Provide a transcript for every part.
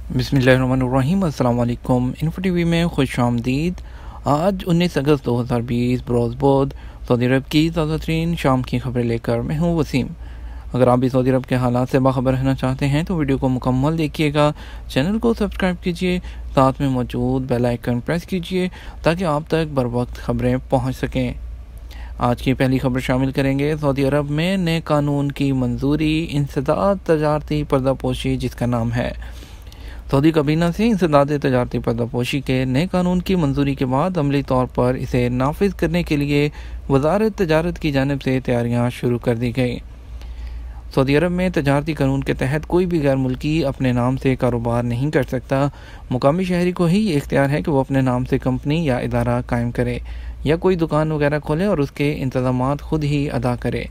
बिस्मिल्लाहिर्रहमानिर्रहीम। अस्सलाम वालेकुम। इन्फो टीवी में खुश आमदीद। आज 19 अगस्त 2020 बरोज़ बुध सऊदी अरब की ताज़ा तरीन शाम की खबरें लेकर मैं हूँ वसीम। अगर आप भी सऊदी अरब के हालात से बाखबर रहना चाहते हैं तो वीडियो को मुकम्मल देखिएगा, चैनल को सब्सक्राइब कीजिए, साथ में मौजूद बेल आइकन प्रेस कीजिए ताकि आप तक बर वक्त खबरें पहुँच सकें। आज की पहली खबर शामिल करेंगे सऊदी अरब में नए कानून की मंजूरी, इंसदाद तजारती पर्दापोशी जिसका नाम है। सऊदी काबीना से इंसदाद तजारती पर्दापोशी के नए कानून की मंजूरी के बाद अमली तौर पर इसे नाफिज करने के लिए वजारत तजारत की जानिब से तैयारियां शुरू कर दी गई। सऊदी अरब में तजारती कानून के तहत कोई भी गैर मुल्की अपने नाम से कारोबार नहीं कर सकता। मुकामी शहरी को ही ये इख्तियार है कि वो अपने नाम से कंपनी या इदारा कायम करे या कोई दुकान वगैरह खोले और उसके इंतजामात खुद ही अदा करे।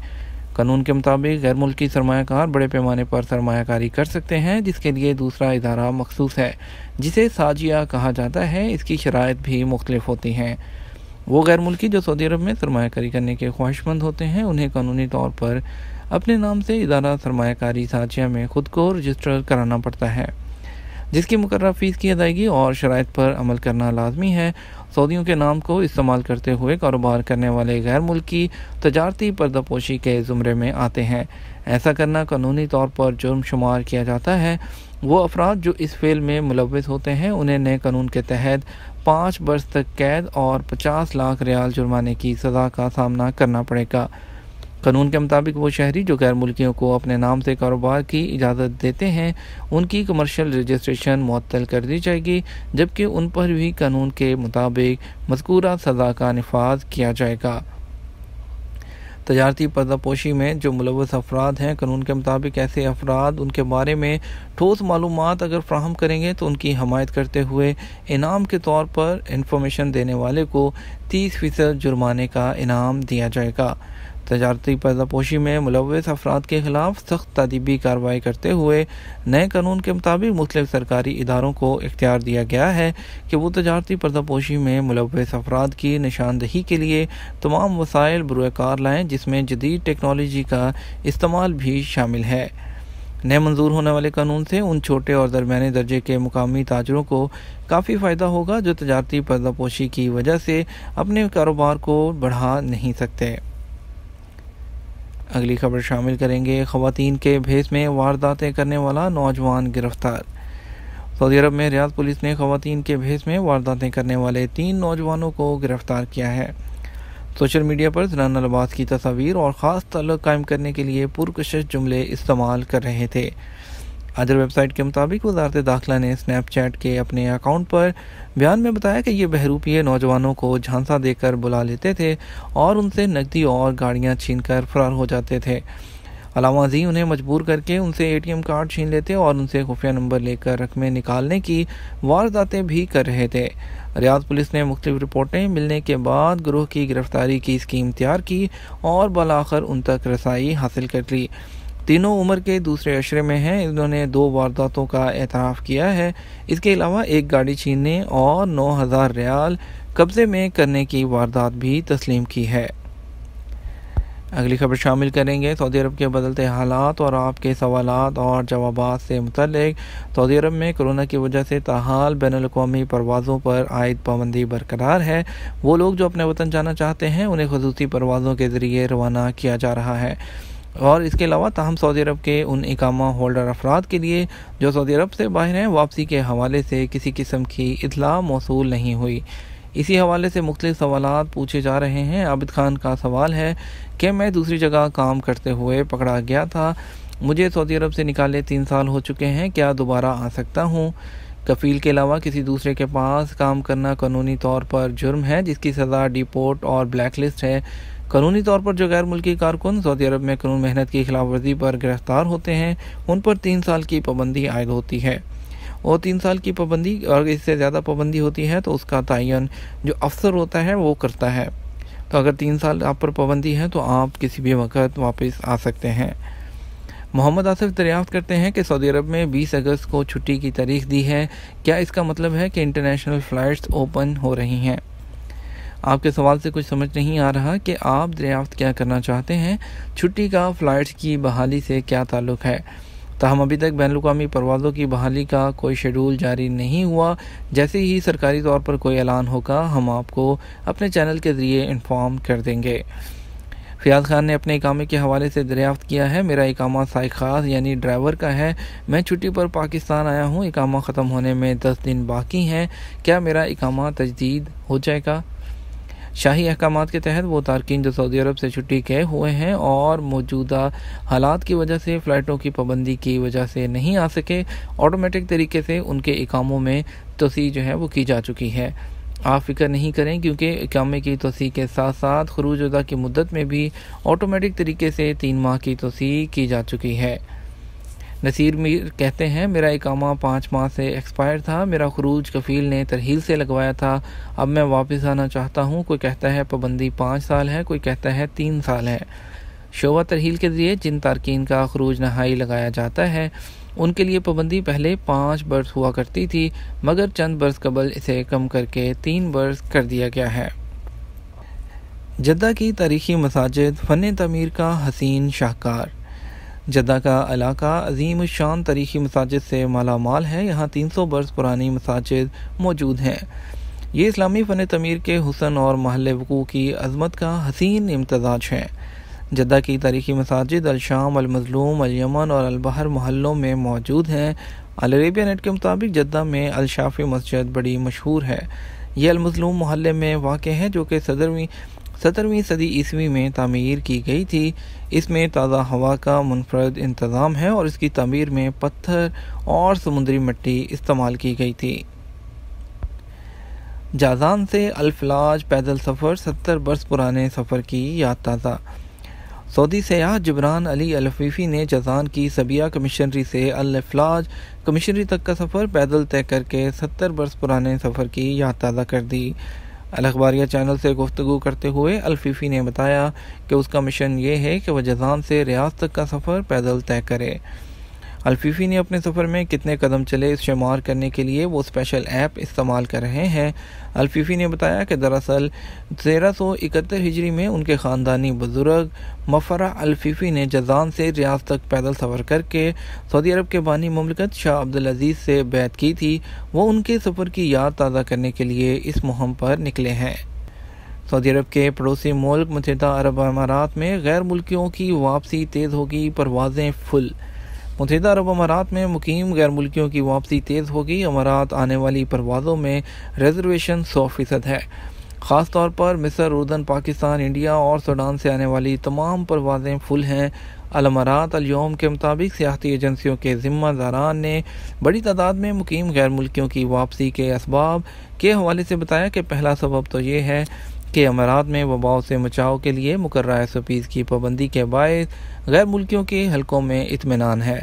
कानून के मुताबिक गैर मुल्की सरमायाकार बड़े पैमाने पर सरमायाकारी कर सकते हैं, जिसके लिए दूसरा इदारा मखसूस है जिसे साजिया कहा जाता है। इसकी शराइत भी मुख्तलिफ होती हैं। वो गैर मुल्की जो सऊदी अरब में सरमायाकारी करने के ख्वाहिशमंद होते हैं उन्हें कानूनी तौर पर अपने नाम से इदारा सरमायाकारी साजिया में खुद को रजिस्टर कराना पड़ता है, जिसकी मुकर्रर फीस की अदायगी और शराइत पर अमल करना लाजमी है। सऊदियों के नाम को इस्तेमाल करते हुए कारोबार करने वाले गैर मुल्की तजारती पर्दापोशी के ज़ुमरे में आते हैं। ऐसा करना कानूनी तौर पर जुर्म शुमार किया जाता है। वो अफराद जो इस फेल में मुलव्विस होते हैं उन्हें नए कानून के तहत 5 बरस तक कैद और 50 लाख रियाल जुर्माने की सज़ा का सामना करना पड़ेगा। कानून के मुताबिक वो शहरी जो गैर मुल्कियों को अपने नाम से कारोबार की इजाज़त देते हैं उनकी कमर्शियल रजिस्ट्रेशन मुअत्तल कर दी जाएगी, जबकि उन पर भी कानून के मुताबिक मज़कूरा सज़ा का निफाज किया जाएगा। तजारती पर्दापोशी में जो मुलव्वस अफराद हैं, कानून के मुताबिक ऐसे अफराद उनके बारे में ठोस मालूमात अगर फ्राहम करेंगे तो उनकी हमायत करते हुए इनाम के तौर पर इंफॉर्मेशन देने वाले को 30% जुर्माने का इनाम दिया जाएगा। तजारती पर्दापोशी में मुलव्वस अफराद के खिलाफ सख्त तादीबी कार्रवाई करते हुए नए कानून के मुताबिक मुख्तलिफ सरकारी इदारों को इख्तियार दिया गया है कि वो तजारती पर्दापोशी में मुलव्वस अफराद की निशानदही के लिए तमाम वसाइल बुरुएकार लाएँ, जिसमें जदीद टेक्नोलॉजी का इस्तेमाल भी शामिल है। नए मंजूर होने वाले कानून से उन छोटे और दरमियाने दर्जे के मुकामी ताजरों को काफ़ी फ़ायदा होगा जो तजारती पर्दापोशी की वजह से अपने कारोबार को बढ़ा नहीं सकते। अगली खबर शामिल करेंगे ख़वातीन के भेस में वारदातें करने वाला नौजवान गिरफ्तार। सऊदी अरब में रियाद पुलिस ने ख़वातीन के भेस में वारदातें करने वाले 3 नौजवानों को गिरफ्तार किया है। सोशल मीडिया पर ज़नाना लिबास की तस्वीर और ख़ास ताल्लुक़ कायम करने के लिए पुरकशिश जुमले इस्तेमाल कर रहे थे। अदर वेबसाइट के मुताबिक वज़ारत दाखिला ने स्नैपचैट के अपने अकाउंट पर बयान में बताया कि ये बहरूपिये नौजवानों को झांसा देकर बुला लेते थे और उनसे नकदी और गाड़ियां छीनकर फरार हो जाते थे। अलावाजी उन्हें मजबूर करके उनसे ATM कार्ड छीन लेते और उनसे खुफिया नंबर लेकर रकमें निकालने की वारदातें भी कर रहे थे। रियाद पुलिस ने मुख्तलिफ रिपोर्टें मिलने के बाद गिरोह की गिरफ्तारी की स्कीम तैयार की और बालाखिर उन तक रसाई हासिल कर ली। तीनों उम्र के दूसरे अशरे में हैं। इन्होंने 2 वारदातों का एतराफ़ किया है। इसके अलावा एक गाड़ी छीनने और 9000 रियाल कब्ज़े में करने की वारदात भी तस्लीम की है। अगली खबर शामिल करेंगे सऊदी अरब के बदलते हालात और आपके सवालात और जवाबात से मुतल्लिक। सऊदी अरब में कोरोना की वजह से ताहाल बैनुल-अक़वामी परवाज़ों पर आयद पाबंदी बरकरार है। वो लोग जो अपने वतन जाना चाहते हैं उन्हें ख़ुसूसी परवाज़ों के ज़रिए रवाना किया जा रहा है। और इसके अलावा ताहम सऊदी अरब के उन इकामा होल्डर अफराद के लिए जो सऊदी अरब से बाहर हैं, वापसी के हवाले से किसी किस्म की इत्तला मौसूल नहीं हुई। इसी हवाले से मुख्तलिफ सवालात पूछे जा रहे हैं। आबिद खान का सवाल है कि मैं दूसरी जगह काम करते हुए पकड़ा गया था, मुझे सऊदी अरब से निकाले 3 साल हो चुके हैं, क्या दोबारा आ सकता हूँ? कफ़ील के अलावा किसी दूसरे के पास काम करना कानूनी तौर पर जुर्म है जिसकी सज़ा डिपोर्ट और ब्लैक लिस्ट है। कानूनी तौर पर जो गैर मुल्की कारकुन सऊदी अरब में कानून मेहनत की खिलाफ वर्जी पर गिरफ्तार होते हैं उन पर 3 साल की पाबंदी आयद होती है। और 3 साल की पाबंदी और इससे ज़्यादा पाबंदी होती है तो उसका तयन जो अफसर होता है वो करता है। तो अगर 3 साल आप पर पाबंदी है तो आप किसी भी वक्त वापस आ सकते हैं। मोहम्मद आसिफ दरियाफ्त करते हैं कि सऊदी अरब में 20 अगस्त को छुट्टी की तारीख दी है, क्या इसका मतलब है कि इंटरनेशनल फ़्लाइट्स ओपन हो रही हैं? आपके सवाल से कुछ समझ नहीं आ रहा कि आप दरियाफ्त क्या करना चाहते हैं। छुट्टी का फ़्लाइट्स की बहाली से क्या ताल्लुक़ है? تاہم ابھی تک بین الاقوامی پروازوں کی بحالی کا کوئی شیڈول جاری نہیں ہوا۔ جیسے ہی سرکاری طور پر کوئی اعلان ہوگا ہم آپ کو اپنے چینل کے ذریعے انفارم کر دیں گے۔ فیاض خان نے اپنے اقامے کے حوالے سے دریافت کیا ہے، میرا اقامہ سائق خاص یعنی ڈرائیور کا ہے، میں چھٹی پر پاکستان آیا ہوں، اقامہ ختم ہونے میں 10 دن باقی ہیں، کیا میرا اقامہ تجدید ہو جائے گا؟ شاہی احکامات کے تحت وہ تارکین جو سعودی عرب سے چھٹی گئے ہوئے ہیں اور موجودہ حالات کی وجہ سے فلائٹوں کی پابندی کی وجہ سے نہیں آ سکے، آٹومیٹک طریقے سے ان کے اقاموں میں توسیع جو ہے وہ کی جا چکی ہے۔ آپ فکر نہیں کریں کیونکہ اقامے کی توسیع کے ساتھ ساتھ خروج ادا کی مدت میں بھی آٹومیٹک طریقے سے 3 ماہ کی توسیع کی جا چکی ہے۔ نصیر میر کہتے ہیں میرا اقامہ 5 ماہ سے ایکسپائر تھا، میرا خروج کفیل نے ترحیل سے لگوایا تھا، اب میں واپس آنا چاہتا ہوں، کوئی کہتا ہے پابندی 5 سال ہے، کوئی کہتا ہے 3 سال ہے۔ شعبہ ترحیل کے ذریعے جن تارکین کا خروج نہائی لگایا جاتا ہے ان کے لیے پابندی پہلے 5 برس ہوا کرتی تھی، مگر چند برس قبل اسے کم کر کے 3 برس کر دیا گیا ہے۔ جدہ کی تاریخی مساجد فن تعمیر کا حسین شاہکار۔ جدہ کا علاقہ عظیم الشان تاریخی مساجد سے مالا مال ہے، یہاں 300 برس پرانی مساجد موجود ہیں۔ یہ اسلامی فن تعمیر کے حسن اور محل وقوع کی عظمت کا حسین امتزاج ہے۔ جدہ کی تاریخی مساجد الشام، المظلوم، الیمن اور البحر محلوں میں موجود ہیں۔ العربیہ نیٹ کے مطابق جدہ میں الشافی مسجد بڑی مشہور ہے۔ یہ المظلوم محلے میں واقع ہے جو کہ 17ویں صدی عیسوی میں تعمیر کی گئی تھی۔ اس میں تازہ ہوا کا منفرد انتظام ہے اور اس کی تعمیر میں پتھر اور سمندری مٹی استعمال کی گئی تھی۔ جازان سے الفلاج پیدل سفر، 70 برس پرانے سفر کی یاد تازہ۔ سعودی سیاح جبران علی العفیفی نے جازان کی سبیہ کمشنری سے الفلاج کمشنری تک کا سفر پیدل طے کر کے 70 برس پرانے سفر کی یاد تازہ کر دی۔ الاخباریہ چینل سے گفتگو کرتے ہوئے الفیفی نے بتایا کہ اس کا مشن یہ ہے کہ وہ جازان سے ریاض تک کا سفر پیدل طے کرے۔ الفیفی نے اپنے سفر میں کتنے قدم چلے اس شمار کرنے کے لیے وہ اسپیشل ایپ استعمال کر رہے ہیں۔ الفیفی نے بتایا کہ دراصل 1371 ہجری میں ان کے خاندانی بزرگ مفرح الفیفی نے جازان سے ریاض تک پیدل سفر کر کے سعودی عرب کے بانی مملکت شاہ عبدالعزیز سے بیعت کی تھی، وہ ان کے سفر کی یاد تازہ کرنے کے لیے اس مہم پر نکلے ہیں۔ سعودی عرب کے پڑوسی ملک متحدہ عرب امارات میں غیر ملکیوں کی واپسی تیز ہوگی، پروازیں فل۔ متحدہ عرب امارات میں مقیم غیر ملکیوں کی واپسی تیز ہوگی، امارات آنے والی پروازوں میں ریزرویشن 100% ہے۔ خاص طور پر مصر، اردن، پاکستان، انڈیا اور سوڈان سے آنے والی تمام پروازیں فل ہیں۔ الامارات الیوم کے مطابق سیاحتی ایجنسیوں کے ذمہ داران نے بڑی تعداد میں مقیم غیر ملکیوں کی واپسی کے اسباب کے حوالے سے بتایا کہ پہلا سبب تو یہ ہے کہ امارات میں وباؤ سے بچاؤ کے لیے مقررہ SOPs کی پابندی کے باعث غیر ملکیوں کے حلقوں میں اطمینان ہے۔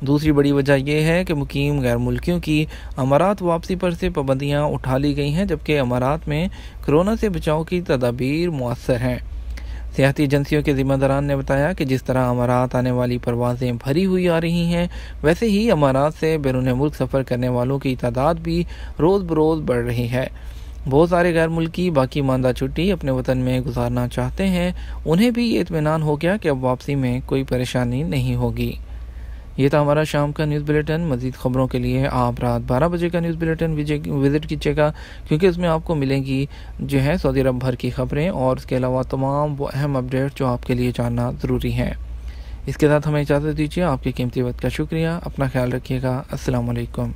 دوسری بڑی وجہ یہ ہے کہ مقیم غیر ملکیوں کی امارات واپسی پر سے پابندیاں اٹھا لی گئی ہیں، جبکہ امارات میں کرونا سے بچاؤ کی تدابیر مؤثر ہیں۔ سیاحتی ایجنسیوں کے ذمہ داران نے بتایا کہ جس طرح امارات آنے والی پروازیں بھری ہوئی آ رہی ہیں، ویسے ہی امارات سے بیرون ملک سفر کرنے والوں کی تعداد بھی روز بروز بڑھ رہی ہے۔ بہت سارے غیر ملکی باقی ماندہ چھٹی اپنے وطن میں گزارنا چاہتے ہیں، انہیں بھی یہ اطمینان ہو گیا کہ اب واپسی میں کوئی پریشانی نہیں ہوگی۔ یہ تھا ہمارا شام کا نیوز بلیٹن۔ مزید خبروں کے لیے آپ رات 12 بجے کا نیوز بلیٹن وزٹ کیجیے گا، کیونکہ اس میں آپ کو ملیں گی جو ہے سعودی عرب بھر کی خبریں اور اس کے علاوہ تمام وہ اہم اپڈیٹ جو آپ کے لیے جاننا ضروری ہیں۔ اس کے ساتھ ہمیں اجازت دیجیے، آپ کی قیمتی وقت کا شکریہ، اپنا خیال رکھیے گا، السلام علیکم۔